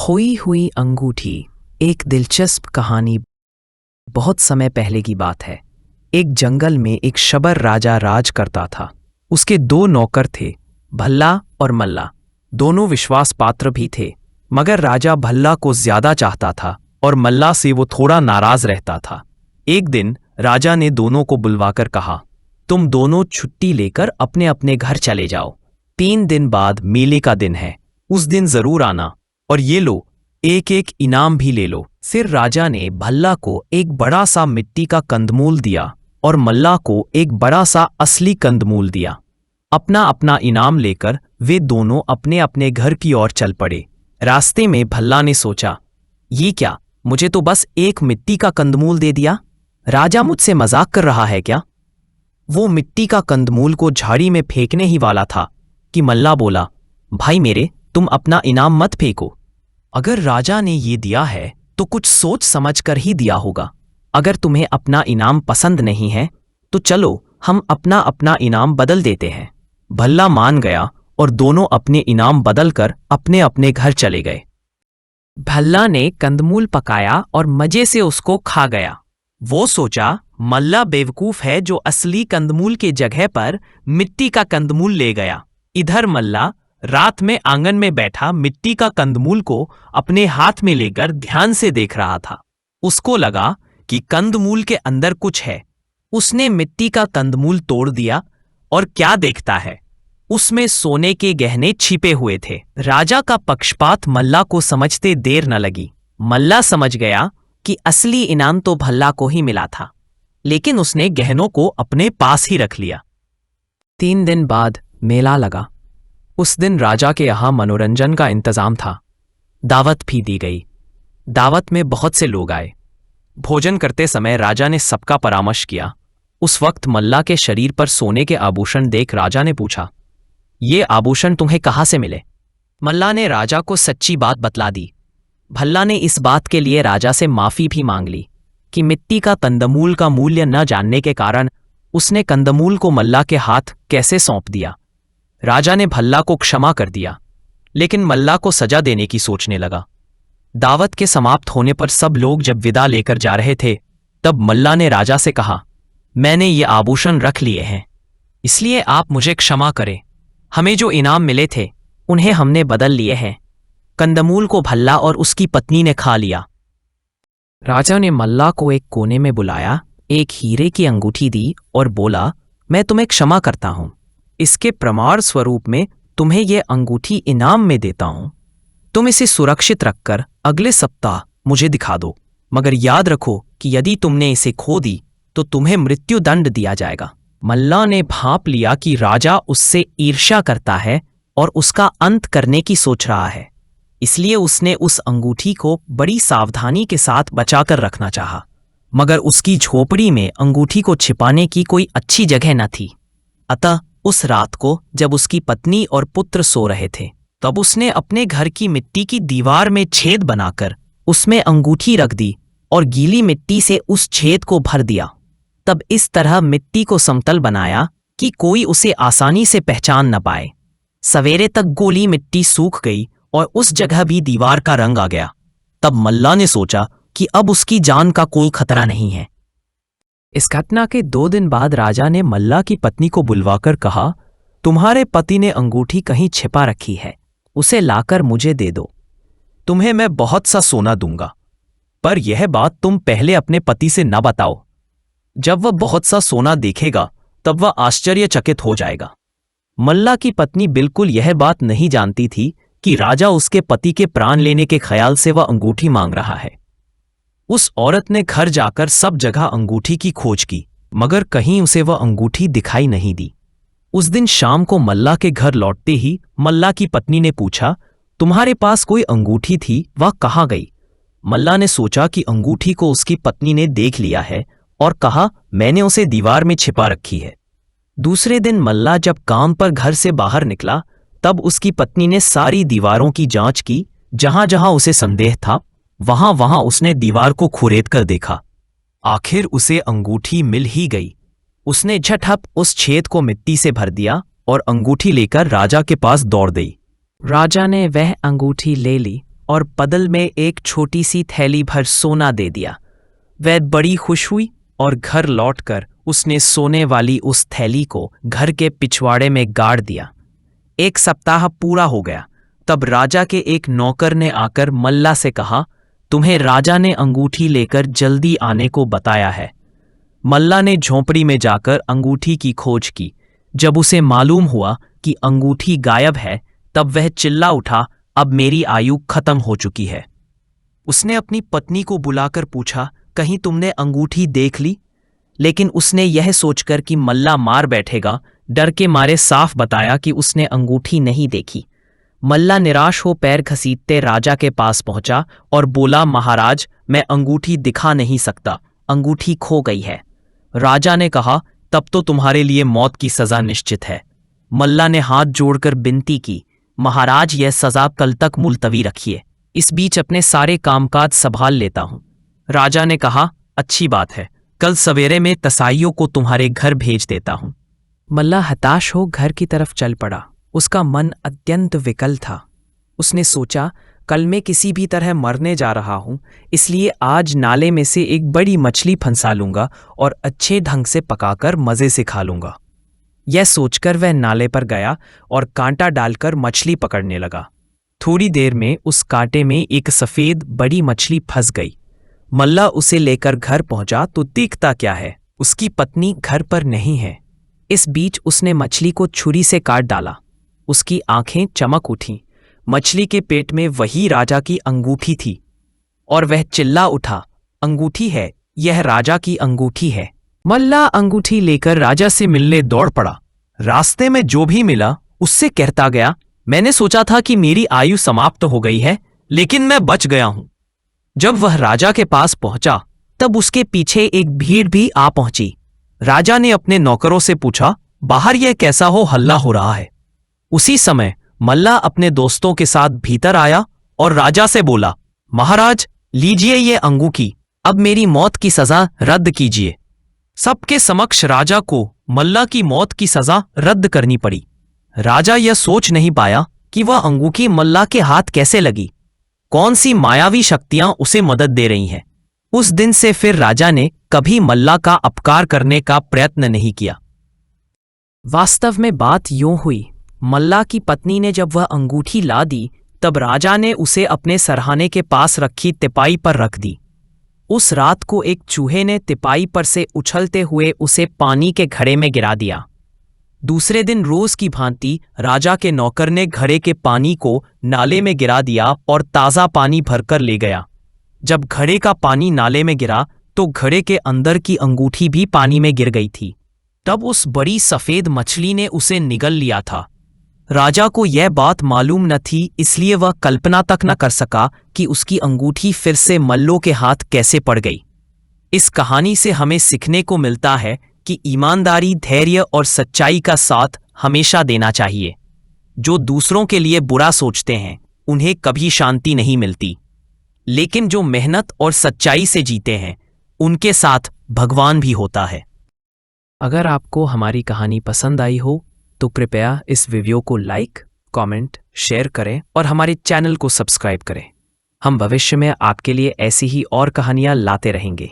खोई हुई अंगूठी। एक दिलचस्प कहानी। बहुत समय पहले की बात है। एक जंगल में एक शबर राजा राज करता था। उसके दो नौकर थे, भल्ला और मल्ला। दोनों विश्वास पात्र भी थे, मगर राजा भल्ला को ज्यादा चाहता था और मल्ला से वो थोड़ा नाराज रहता था। एक दिन राजा ने दोनों को बुलवाकर कहा, तुम दोनों छुट्टी लेकर अपने अपने घर चले जाओ। 3 दिन बाद मेले का दिन है, उस दिन जरूर आना, और ये लो, एक एक इनाम भी ले लो। फिर राजा ने भल्ला को एक बड़ा सा मिट्टी का कंदमूल दिया और मल्ला को एक बड़ा सा असली कंदमूल दिया। अपना अपना इनाम लेकर वे दोनों अपने अपने घर की ओर चल पड़े। रास्ते में भल्ला ने सोचा, ये क्या, मुझे तो बस एक मिट्टी का कंदमूल दे दिया। राजा मुझसे मजाक कर रहा है क्या? वो मिट्टी का कंदमूल को झाड़ी में फेंकने ही वाला था कि मल्ला बोला, भाई मेरे, तुम अपना इनाम मत फेंको। अगर राजा ने ये दिया है तो कुछ सोच समझ कर ही दिया होगा। अगर तुम्हें अपना इनाम पसंद नहीं है तो चलो हम अपना अपना इनाम बदल देते हैं। भल्ला मान गया और दोनों अपने इनाम बदलकर अपने अपने घर चले गए। भल्ला ने कंदमूल पकाया और मजे से उसको खा गया। वो सोचा, मल्ला बेवकूफ है जो असली कंदमूल के जगह पर मिट्टी का कंदमूल ले गया। इधर मल्ला रात में आंगन में बैठा मिट्टी का कंदमूल को अपने हाथ में लेकर ध्यान से देख रहा था। उसको लगा कि कंदमूल के अंदर कुछ है। उसने मिट्टी का कंदमूल तोड़ दिया और क्या देखता है, उसमें सोने के गहने छिपे हुए थे। राजा का पक्षपात मल्ला को समझते देर न लगी। मल्ला समझ गया कि असली इनाम तो भल्ला को ही मिला था, लेकिन उसने गहनों को अपने पास ही रख लिया। 3 दिन बाद मेला लगा। उस दिन राजा के यहाँ मनोरंजन का इंतजाम था। दावत भी दी गई। दावत में बहुत से लोग आए। भोजन करते समय राजा ने सबका परामर्श किया। उस वक्त मल्ला के शरीर पर सोने के आभूषण देख राजा ने पूछा, ये आभूषण तुम्हें कहाँ से मिले? मल्ला ने राजा को सच्ची बात बतला दी। भल्ला ने इस बात के लिए राजा से माफी भी मांग ली कि मिट्टी का कंदमूल का मूल्य न जानने के कारण उसने कंदमूल को मल्ला के हाथ कैसे सौंप दिया। राजा ने भल्ला को क्षमा कर दिया, लेकिन मल्ला को सजा देने की सोचने लगा। दावत के समाप्त होने पर सब लोग जब विदा लेकर जा रहे थे, तब मल्ला ने राजा से कहा, मैंने ये आभूषण रख लिए हैं, इसलिए आप मुझे क्षमा करें। हमें जो इनाम मिले थे उन्हें हमने बदल लिए हैं। कंदमूल को भल्ला और उसकी पत्नी ने खा लिया। राजा ने मल्ला को एक कोने में बुलाया, एक हीरे की अंगूठी दी और बोला, मैं तुम्हें क्षमा करता हूं। इसके प्रमाण स्वरूप में तुम्हें यह अंगूठी इनाम में देता हूं। तुम इसे सुरक्षित रखकर अगले सप्ताह मुझे दिखा दो, मगर याद रखो कि यदि तुमने इसे खो दी तो तुम्हें मृत्यु दंड दिया जाएगा। मल्ला ने भांप लिया कि राजा उससे ईर्ष्या करता है और उसका अंत करने की सोच रहा है, इसलिए उसने उस अंगूठी को बड़ी सावधानी के साथ बचाकर रखना चाहा, मगर उसकी झोपड़ी में अंगूठी को छिपाने की कोई अच्छी जगह न थी। अतः उस रात को जब उसकी पत्नी और पुत्र सो रहे थे, तब उसने अपने घर की मिट्टी की दीवार में छेद बनाकर उसमें अंगूठी रख दी और गीली मिट्टी से उस छेद को भर दिया। तब इस तरह मिट्टी को समतल बनाया कि कोई उसे आसानी से पहचान न पाए। सवेरे तक गोली मिट्टी सूख गई और उस जगह भी दीवार का रंग आ गया। तब मल्ला ने सोचा कि अब उसकी जान का कोई खतरा नहीं है। इस घटना के 2 दिन बाद राजा ने मल्ला की पत्नी को बुलवाकर कहा, तुम्हारे पति ने अंगूठी कहीं छिपा रखी है, उसे लाकर मुझे दे दो। तुम्हें मैं बहुत सा सोना दूंगा, पर यह बात तुम पहले अपने पति से न बताओ। जब वह बहुत सा सोना देखेगा तब वह आश्चर्यचकित हो जाएगा। मल्ला की पत्नी बिल्कुल यह बात नहीं जानती थी कि राजा उसके पति के प्राण लेने के ख्याल से वह अंगूठी मांग रहा है। उस औरत ने घर जाकर सब जगह अंगूठी की खोज की, मगर कहीं उसे वह अंगूठी दिखाई नहीं दी। उस दिन शाम को मल्ला के घर लौटते ही मल्ला की पत्नी ने पूछा, तुम्हारे पास कोई अंगूठी थी, वह कहाँ गई? मल्ला ने सोचा कि अंगूठी को उसकी पत्नी ने देख लिया है और कहा, मैंने उसे दीवार में छिपा रखी है। दूसरे दिन मल्ला जब काम पर घर से बाहर निकला, तब उसकी पत्नी ने सारी दीवारों की जांच की। जहां जहां उसे संदेह था वहां वहां उसने दीवार को खुरेद कर देखा। आखिर उसे अंगूठी मिल ही गई। उसने झटहप उस छेद को मिट्टी से भर दिया और अंगूठी लेकर राजा के पास दौड़ गई। राजा ने वह अंगूठी ले ली और बदल में एक छोटी सी थैली भर सोना दे दिया। वह बड़ी खुश हुई और घर लौटकर उसने सोने वाली उस थैली को घर के पिछवाड़े में गाड़ दिया। 1 सप्ताह पूरा हो गया, तब राजा के एक नौकर ने आकर मल्ला से कहा, तुम्हें राजा ने अंगूठी लेकर जल्दी आने को बताया है। मल्ला ने झोंपड़ी में जाकर अंगूठी की खोज की। जब उसे मालूम हुआ कि अंगूठी गायब है, तब वह चिल्ला उठा, अब मेरी आयु खत्म हो चुकी है। उसने अपनी पत्नी को बुलाकर पूछा, कहीं तुमने अंगूठी देख ली? लेकिन उसने यह सोचकर कि मल्ला मार बैठेगा, डर के मारे साफ बताया कि उसने अंगूठी नहीं देखी। मल्ला निराश हो पैर घसीटते राजा के पास पहुंचा और बोला, महाराज, मैं अंगूठी दिखा नहीं सकता, अंगूठी खो गई है। राजा ने कहा, तब तो तुम्हारे लिए मौत की सजा निश्चित है। मल्ला ने हाथ जोड़कर विनती की, महाराज, यह सजा कल तक मुलतवी रखिए, इस बीच अपने सारे कामकाज संभाल लेता हूं। राजा ने कहा, अच्छी बात है, कल सवेरे में तसाइयों को तुम्हारे घर भेज देता हूं। मल्ला हताश हो घर की तरफ चल पड़ा। उसका मन अत्यंत विकल था। उसने सोचा, कल मैं किसी भी तरह मरने जा रहा हूं, इसलिए आज नाले में से एक बड़ी मछली फंसा लूंगा और अच्छे ढंग से पकाकर मजे से खा लूंगा। यह सोचकर वह नाले पर गया और कांटा डालकर मछली पकड़ने लगा। थोड़ी देर में उस कांटे में एक सफेद बड़ी मछली फंस गई। मल्ला उसे लेकर घर पहुंचा तो देखता क्या है, उसकी पत्नी घर पर नहीं है। इस बीच उसने मछली को छुरी से काट डाला। उसकी आंखें चमक उठीं। मछली के पेट में वही राजा की अंगूठी थी और वह चिल्ला उठा, अंगूठी है, यह राजा की अंगूठी है। मल्ला अंगूठी लेकर राजा से मिलने दौड़ पड़ा। रास्ते में जो भी मिला उससे कहता गया, मैंने सोचा था कि मेरी आयु समाप्त हो गई है, लेकिन मैं बच गया हूं। जब वह राजा के पास पहुंचा, तब उसके पीछे एक भीड़ भी आ पहुंची। राजा ने अपने नौकरों से पूछा, बाहर यह कैसा हो हल्ला हो रहा है? उसी समय मल्ला अपने दोस्तों के साथ भीतर आया और राजा से बोला, महाराज, लीजिए ये अंगूठी, अब मेरी मौत की सजा रद्द कीजिए। सबके समक्ष राजा को मल्ला की मौत की सजा रद्द करनी पड़ी। राजा यह सोच नहीं पाया कि वह अंगूठी मल्ला के हाथ कैसे लगी, कौन सी मायावी शक्तियां उसे मदद दे रही हैं। उस दिन से फिर राजा ने कभी मल्ला का अपकार करने का प्रयत्न नहीं किया। वास्तव में बात यूं हुई, मल्ला की पत्नी ने जब वह अंगूठी ला दी, तब राजा ने उसे अपने सरहाने के पास रखी तिपाई पर रख दी। उस रात को एक चूहे ने तिपाई पर से उछलते हुए उसे पानी के घड़े में गिरा दिया। दूसरे दिन रोज की भांति राजा के नौकर ने घड़े के पानी को नाले में गिरा दिया और ताज़ा पानी भरकर ले गया। जब घड़े का पानी नाले में गिरा तो घड़े के अंदर की अंगूठी भी पानी में गिर गई थी। तब उस बड़ी सफेद मछली ने उसे निगल लिया था। राजा को यह बात मालूम न थी, इसलिए वह कल्पना तक न कर सका कि उसकी अंगूठी फिर से मल्लों के हाथ कैसे पड़ गई। इस कहानी से हमें सीखने को मिलता है कि ईमानदारी, धैर्य और सच्चाई का साथ हमेशा देना चाहिए। जो दूसरों के लिए बुरा सोचते हैं उन्हें कभी शांति नहीं मिलती, लेकिन जो मेहनत और सच्चाई से जीते हैं उनके साथ भगवान भी होता है। अगर आपको हमारी कहानी पसंद आई हो तो कृपया इस वीडियो को लाइक, कमेंट, शेयर करें और हमारे चैनल को सब्सक्राइब करें। हम भविष्य में आपके लिए ऐसी ही और कहानियां लाते रहेंगे।